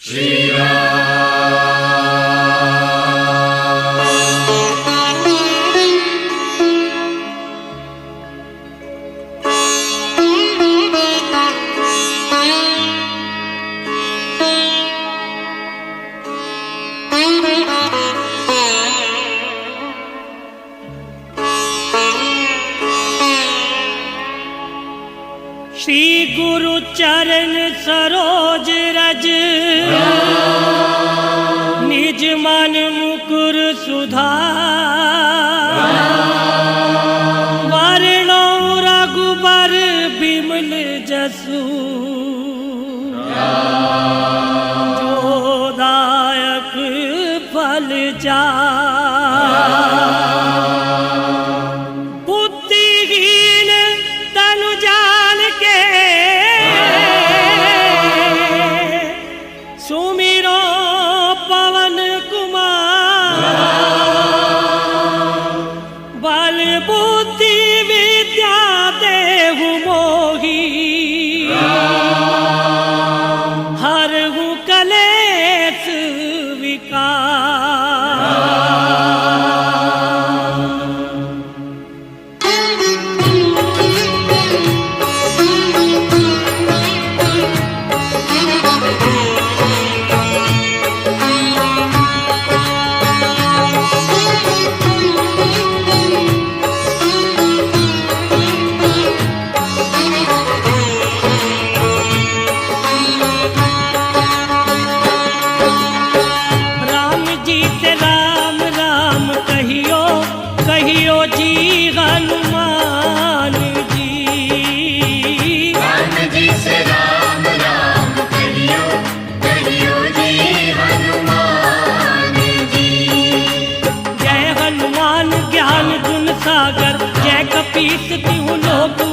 श्री राम। श्री गुरु चरण सरोज रज निज मन मुकुर सुधार वर्णो रघुबर बिमल जसु जो दायक फल जा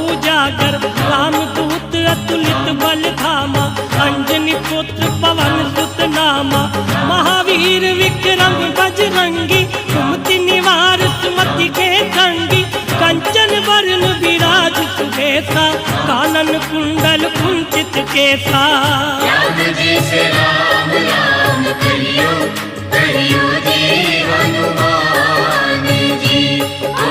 उजागर रामदूत अतुलित बल धामा अंजनी पुत्र पवन सुत नामा महावीर विक्रम बजरंगी सुमति निवार सुमति के संगी कंचन वरण विराज सुबेसा कानन कुंडल कुंचित केसा राम जी से राम राम कहियो कहियो जी हनुमान जी। ओ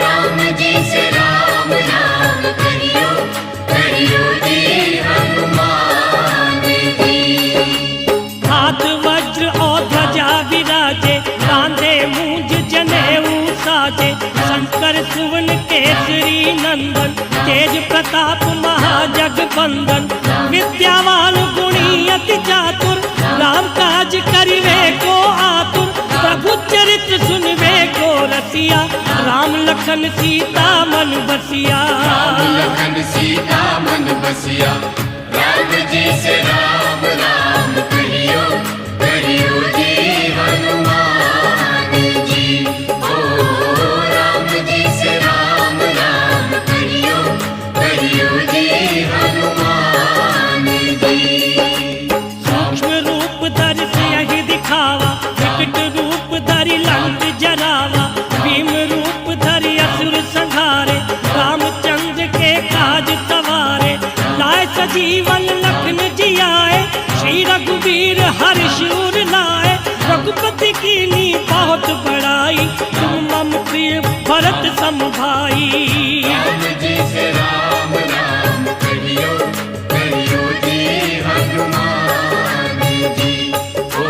राम जी से राम राम कहियो कहियो जी हनुमान जी। हाथ वज्र और ध्वजा विराजे कांधे मूंज जनेऊ साजे शंकर सुवन केसरी नंदन तेज प्रताप महाजगबंदन विद्यावान गुणी अति चातुर राम काज करिवे को आतुर प्रभु चरित्र सुनवे को रसिया राम लखन सीता मन बसिया। राम लखन सीता मन बसिया राम जी से राम राम कहियो कहियो जी हनुमान जी। ओ राम जी से राम राम कहियो कहियो जी हनुमान जी। सूक्ष्म रूप धरि सियहि दिखावा विकट रूप धरि लंक जरावा भीम रूप धरि असुर संहारे रामचंद्र के काज सवारे लाए सजीवन लखन जियाए श्री रघुवीर हर्षूर लाए रघुपति कीन्ही बहुत बड़ाई तुम मम प्रिय भरत सम भाई। राम जी से राम राम कहियो कहियो जी हनुमान जी। ओ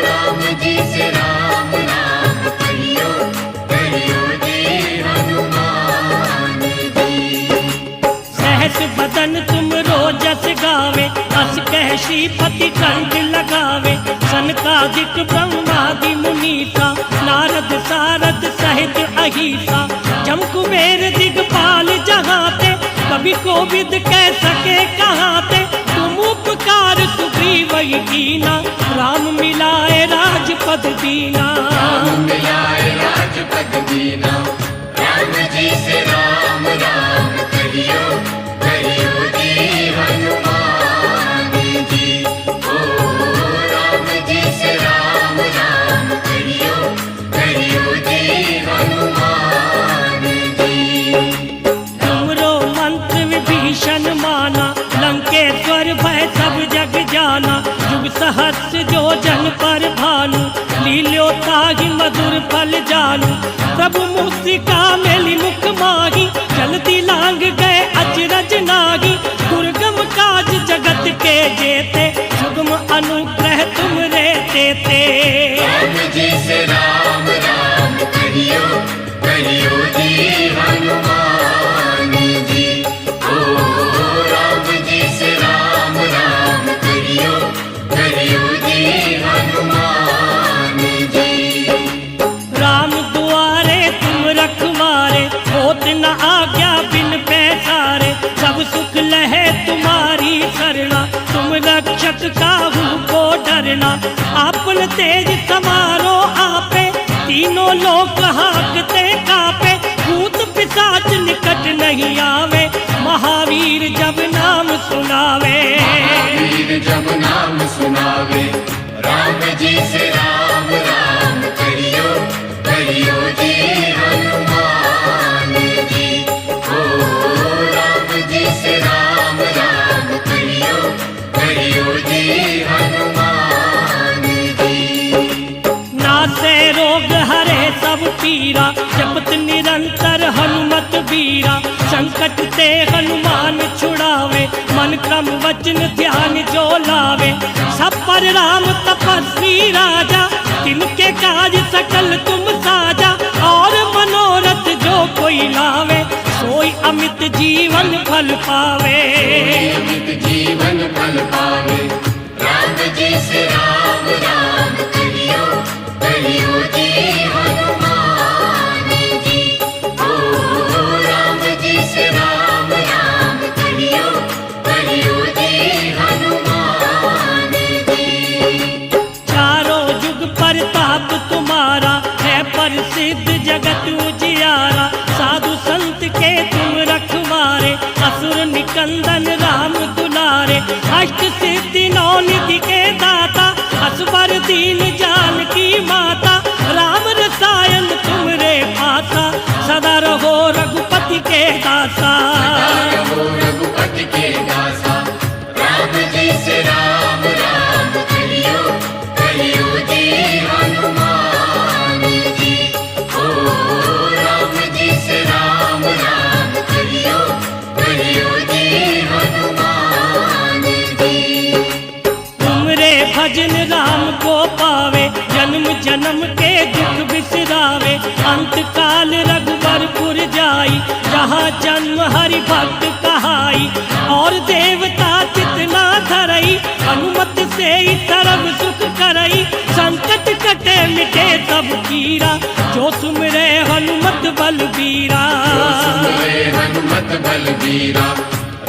राम जी से राम राम कहियो कहियो जी हनुमान जी। सहस बदन तुम रोजस गावे अस कह श्रीपति कंठ लगावे सनकादिक ब्रह्मादि मुनीसा नारद सारद सहित अहिसा जम कुबेर दिगपाल जहाते कभी कोविद कह सके कहाते तुम उपकार सुग्रीव कीना राम मिलाए राजपद दीना। राम मिलाए राजपद दीना राम जी से राम राम कहियो कहियो जी हनुमान जी। ओ राम जी से राम राम कहियो कहियो जी हनुमान जी। तुमरो मंत्र विभीषण माना लंकेश्वर भय सब जग जाना मधुर फल जानू। प्रभु मूसिका मेली मुख माही, जल्दी लांग गए अचरज नाही। दुर्गम काज जगत के जेते, सुगम अनुग्रह तुम रे देते। राम जी से राम राम कहियो, कहियो जी हनुमान जी। ओ राम जी से राम राम कहियो, कहियो जी हनुमान जी। राम दुआरे तुम रखवारे, होत न आज्ञा बिन पैसारे। सब सुख लहे तुम्हारी शरणा, तुम रक्षक काहू को डरना। आपन तेज समारो आपे, तीनों लोक हाकते कापे। भूत पिशाच निकट नहीं आवे, महावीर जब नाम सुनावे। महावीर जब नाम सुनावे, राम जी से राम राम कहियो, कहियो जी हनुमान जी। ओ राम जी से राम राम कहियो, कहियो जी हनुमान जी। नासे रोग हरे सब पीरा, जपत निरंतर हनुमत बीरा। संकट ते हनुमान छुड़ावे, मन क्रम वचन ध्यान जो लावे। सब पर राम तपस्वी राजा, तिनके काज सकल तुम साजा। और मनोरथ जो कोई लावे, सोई अमित जीवन फल पावे। अमित जीवन फल पावे, राम जी से राम राम कहियो, कहियो जी हनुमान जी। ओ राम जी से राम राम कहियो, कहियो जी हनुमान जी। चारों युग प्रताप तुम्हारा, है प्रसिद्ध जगत उजियारा। साधु संत के तुम रखवारे, असुर निकंदन राम दुलारे। अष्ट सिद्धि नौ निधि के दाता, असवर दीन जानकी माता। राम रसायन तुम रे पासा, सदा रहो रघुपति के दासा। रहो रघुपति के दासा, राम जी से राम राम कहियो, कहियो जी हनुमान जी। ओ राम जी से राम राम कहियो, कहियो जी हनुमान जी। तुमरे भजन राम को पावे, जन्म जन्म के दुख बिसरावे। अंत काल रघुबरपुर जाई, जहाँ जन्म हरि भक्त कहाई। और देवता चितना धरई, हनुमत से ही सर्व सुख करई। संकट कटे मिटे सब पीरा, जो सुमरे हनुमत बलबीरा। सुमरे हनुमत बलबीरा,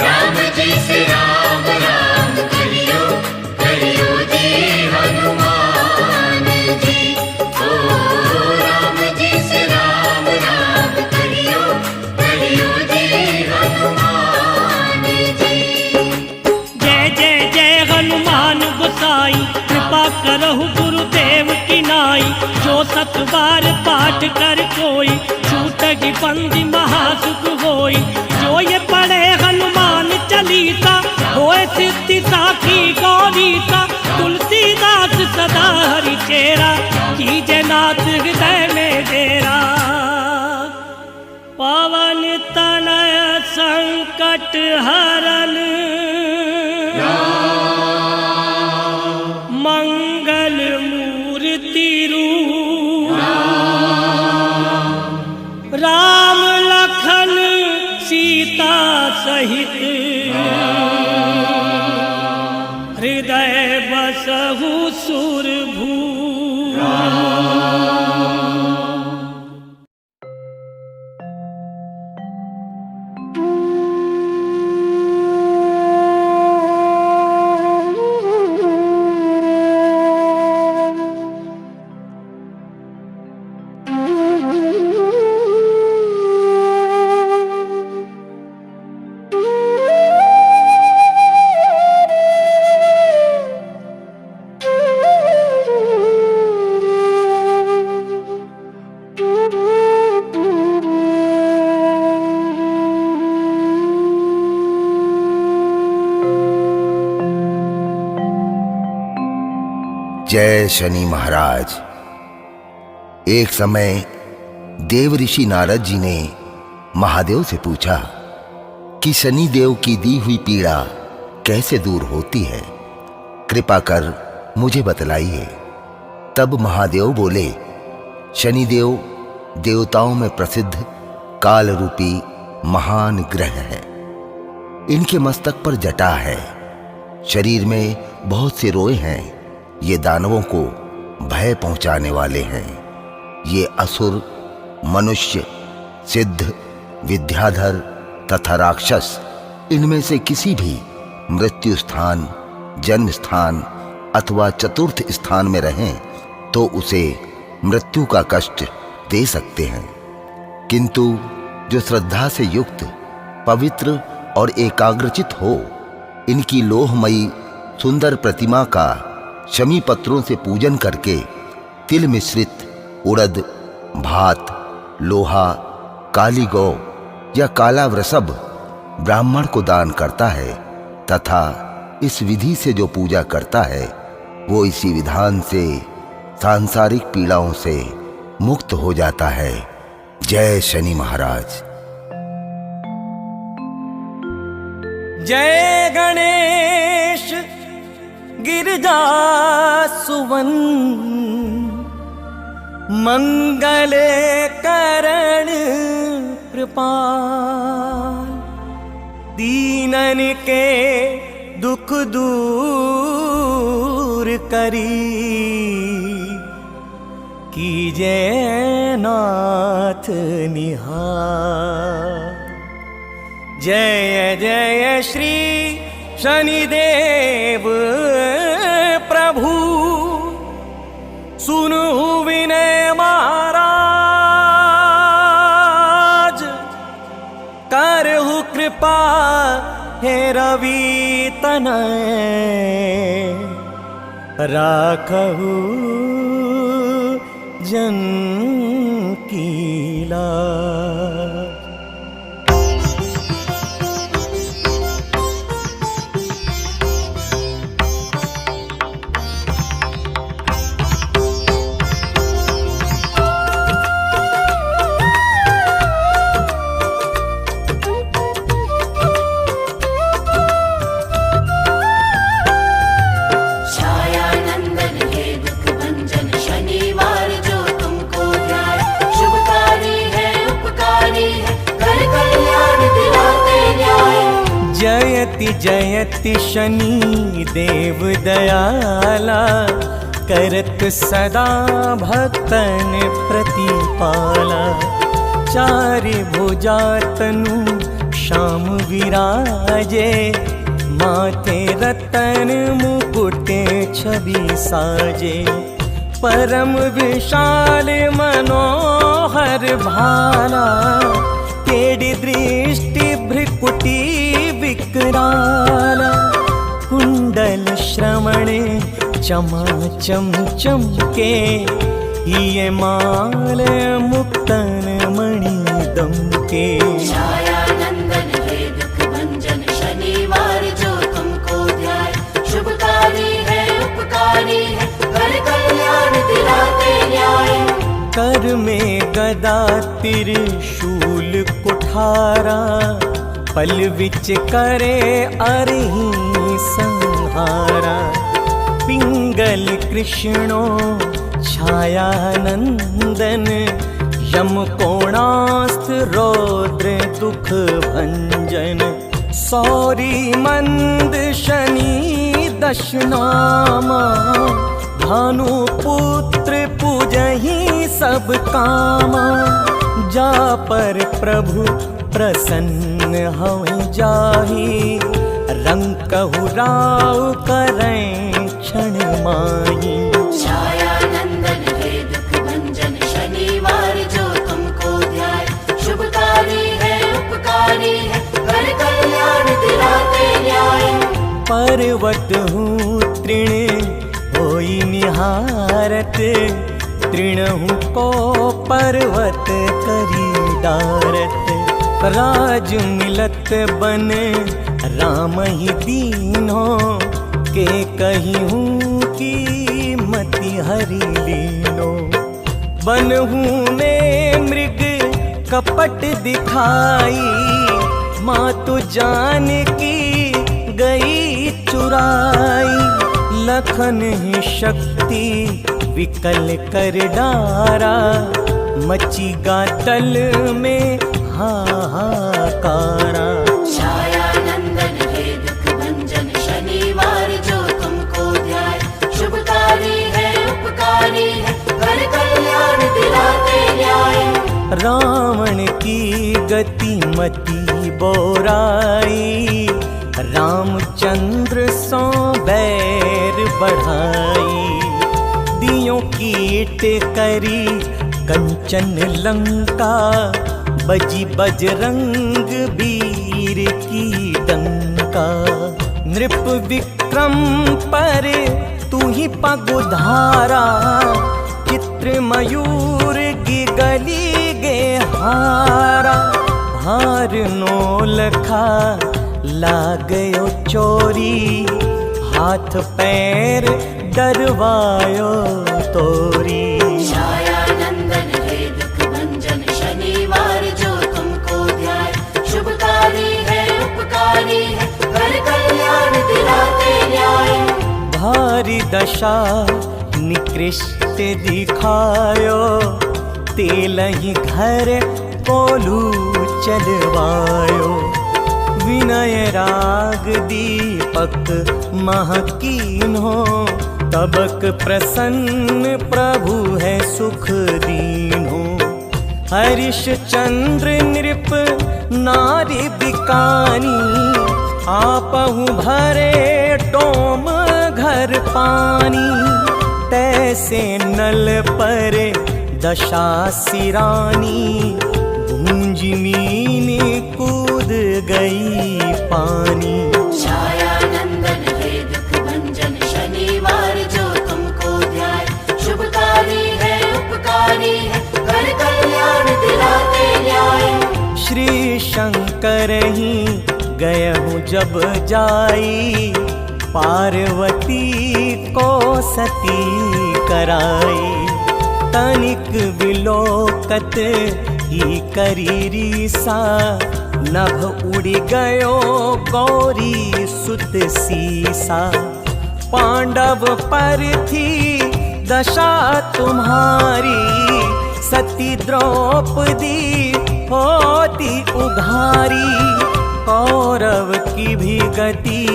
राम जी से राम राम कहियो, कहियो जी हनुमान जी। ओ राम जी से राम राम कहियो, कहियो जी हनुमान जी। जय जय जय हनुमान गोसाई, कृपा करहु गुरुदेव की नाई। जो सत बार पाठ कर कोई, छूटहि बंदी महासुख होई। जो ये पढ़े हनुमान चालीसा, होए सिद्धि साखी गौरीसा। तुलसीदास सदा हरि चेरा, कीजे नाथ हृदय में डेरा। पवन तनय संकट हरन, मंगल मूर्ति रूप। राम लखन सीता सहित, हृदय बसहु सुरभूप। जय शनि महाराज। एक समय देव ऋषि नारद जी ने महादेव से पूछा कि शनि देव की दी हुई पीड़ा कैसे दूर होती है, कृपा कर मुझे बतलाइए। तब महादेव बोले, शनिदेव देवताओं में प्रसिद्ध काल रूपी महान ग्रह है। इनके मस्तक पर जटा है, शरीर में बहुत से रोए हैं। ये दानवों को भय पहुंचाने वाले हैं। ये असुर, मनुष्य, सिद्ध, विद्याधर तथा राक्षस इनमें से किसी भी मृत्यु स्थान, जन्म स्थान अथवा चतुर्थ स्थान में रहें तो उसे मृत्यु का कष्ट दे सकते हैं। किंतु जो श्रद्धा से युक्त, पवित्र और एकाग्रचित हो, इनकी लोहमयी सुंदर प्रतिमा का शमी पत्रों से पूजन करके तिल मिश्रित उड़द, भात, लोहा, काली गौ या काला वृषभ ब्राह्मण को दान करता है तथा इस विधि से जो पूजा करता है वो इसी विधान से सांसारिक पीड़ाओं से मुक्त हो जाता है। जय शनि महाराज। जय गणेश गिरिजा सुवन, मंगल करण कृपाल, दीनन के दुख दूर करी, कीजे नाथ निहार। जय जय श्री शनिदेव प्रभु, सुनु विनय महाराज, करहु कृपा हे रवि तनय, राखहु जन की लाज। जयति जयति शनि देव दयाला, करत सदा भक्तन प्रतिपाला। चारि भुजा तनु श्याम विराजे, माथे रतन मुकुट छवि साजे। परम विशाल मनोहर भाला, तेड़ी दृष्टि भ्रिकुटी विकराला। कुंडल श्रवण चमाचम चमके, ये माल मुक्तन मणि दमके। छायानंदन हे दुख भंजन, शनिवार जो तुमको ध्याय। शुभकारी है उपकारी है, कर कल्याण दिलाते न्याय। कर में गदा त्रिशूल कुठारा, पल विच करे अरही संहारा। पिंगल कृष्णो छायानंदन, यम कोणास्त्र रौद्र दुख भंजन। सौरी मंद शनि दशनामा, भानु पुत्र पूजहि सब कामा। जा पर प्रभु प्रसन्न हवै जाहि, रंकहु राव करैं क्षण माहि। छायानंदन हे दुख भंजन, शनिवार जो तुमको ध्याय। शुभकारी है उपकारी है, कर कल्याण दिलाते न्याय। पर्वत हूँ तृण होई निहारत, तृणहु को पर्वत करी डारत। राज मिलत बन राम ही दीनो, के कही हूँ की मति हरि लीनो। बनहू में मृग कपट दिखाई, माँ तो जान की गई चुराई। लखन ही शक्ति विकल कर डारा, मची गातल में हाहाकारा। छाया नंदन हे दुख भंजन शनिवार जो तुमको ध्याय, शुभकारी है उपकारी है कर कल्याण दिलाते न्याय। रावण की गति मति बोराई, रामचंद्र सो बैर बढ़ाई। दियों कीट करी कंचन लंका, बजी बजरंग वीर की डंका। नृप विक्रम पर तू ही पगुधारा, चित्र मयूर की गली गे हारा। हार नो लखा लागयो चोरी, हाथ पैर डरवायो तोरी। छाया नंदन हे दुख भंजन शनिवार जो तुमको ध्याय, शुभकारी है उपकारी है कर कल्याण दिलाते न्याय। भारी दशा निकृष्ट दिखायो, तेलहि घर कोलू चलवायो। विनय राग दीपक महकीन हो, तबक प्रसन्न प्रभु है सुख दीन हो। हरिश्चंद्र नृप नारी बिकानी, आपहु भरे टोम घर पानी। तैसे नल पर दशा सिरानी, गूंजी मीन कूद गई पानी। छाया नंदन हे दुख भंजन शनिवार जो तुमको ध्याय, शुभकारी है उपकारी है कर कल्याण दिलाते न्याय। श्री शंकर ही गए हूँ जब जाई, पार्वती को सती कराई। तनिक विलोकत ही करी सा, नभ उड़ गयो गौरी सुत सीसा। पांडव पर थी दशा तुम्हारी, सती द्रौपदी होती उघारी। कौरव की भी गति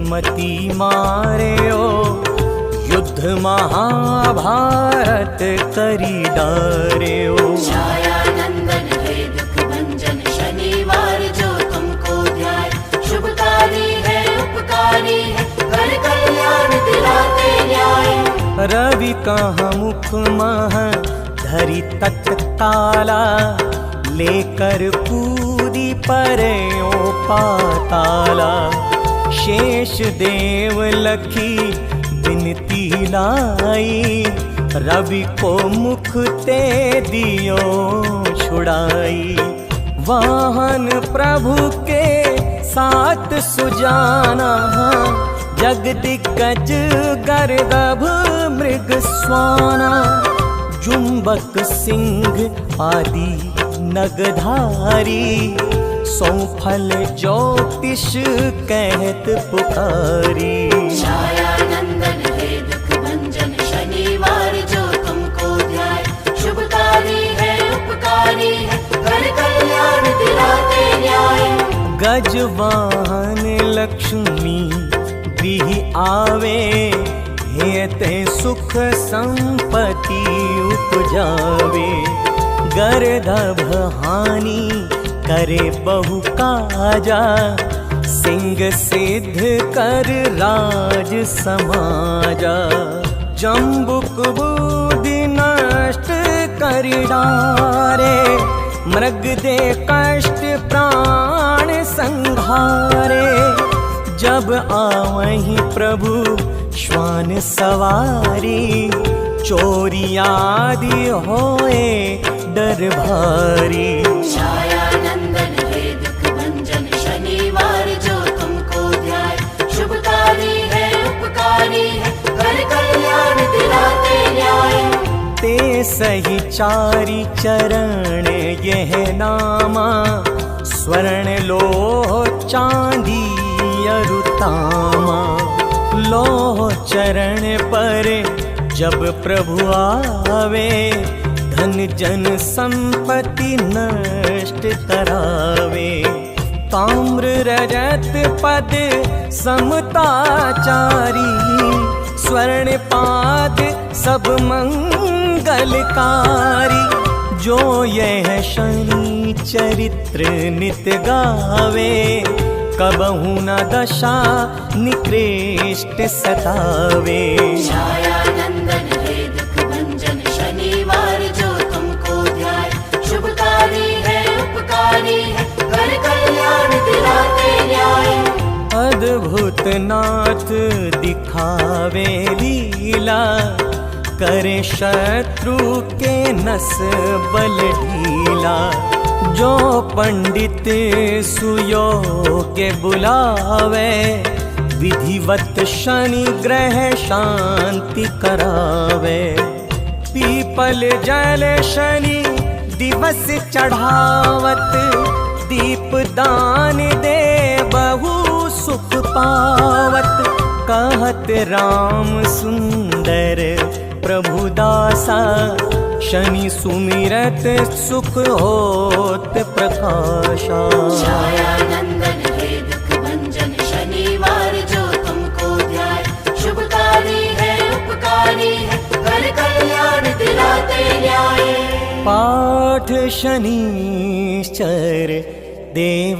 मति मार्यो, युद्ध महाभारत करी डार्यो। छाया नंदन हे दुख भंजन शनिवार जो तुमको ध्याय, शुभकारी है उपकारी है कर कल्याण दिलाते न्याय। रवि कहाँ मुख मह धरि तत्काला, लेकर कूदी परेओ पाताला। शेष देव लखी बिनती लाई, रवि को मुख ते दियो छुड़ाई। वाहन प्रभु के साथ सुजाना, जगदिग्गज गर्दभ मृग स्वाना। जुम्बक सिंह आदि नगधारी, सौफल ज्योतिष कहत पुकारी। छाया नंदन हे दुख भंजन शनिवार जो तुमको ध्याय, शुभकारी है उपकारी है कर कल्याण दिलाते न्याय। गजवाहन लक्ष्मी गृह आवे, हेते सुख संपत्ति उपजावे। गर्दभ हानि करे बहु काजा, सिंह सिद्ध कर राज समाजा। जम्बुक बुद्धि नष्ट कर डारे, मृग दे कष्ट प्राण संहारे। जब आवहि प्रभु श्वान सवारी, चोरी आदि होए डर भारी। छाया नंदन हे दुख भंजन शनिवार जो तुमको ध्याय, शुभकारी है उपकारी है कर कल्याण दिलाते न्याय। ते सही चारि चरण यह नामा, स्वर्ण लोह चांदी अरु तामा। लोह चरण पर जब प्रभु आवे, धन जन संपत्ति नष्ट करावे। ताम्र रजत पद समताचारी, स्वर्ण पाद सब मंगलकारी। जो यह शनि चरित्र नित गावे, कबहु न दशा निकृष्ट सतावे। छाया नंदन हे दुख भंजन, शनिवार जो तुमको ध्याय। शुभकारी है उपकारी है, कर कल्याण दिलाते न्याय। अद्भुत नाथ दिखावे लीला, करे शत्रु के नस बल ढीला। जो पंडित सुयोग्य बुलावे, विधिवत शनि ग्रह शांति करावे। पीपल जल शनि दिवस चढ़ावत, दीप दान दे बहु सुख पावत। कहत राम सुंदर प्रभु दासा, शनि सुमिरत सुख होत प्रकाशा। छाया नंदन हे दुख भंजन, शनिवार जो तुमको ध्याय। शुभकारी है उपकारी है, कर कल्याण दिलाते न्याय। पाठ शनिश्चर देव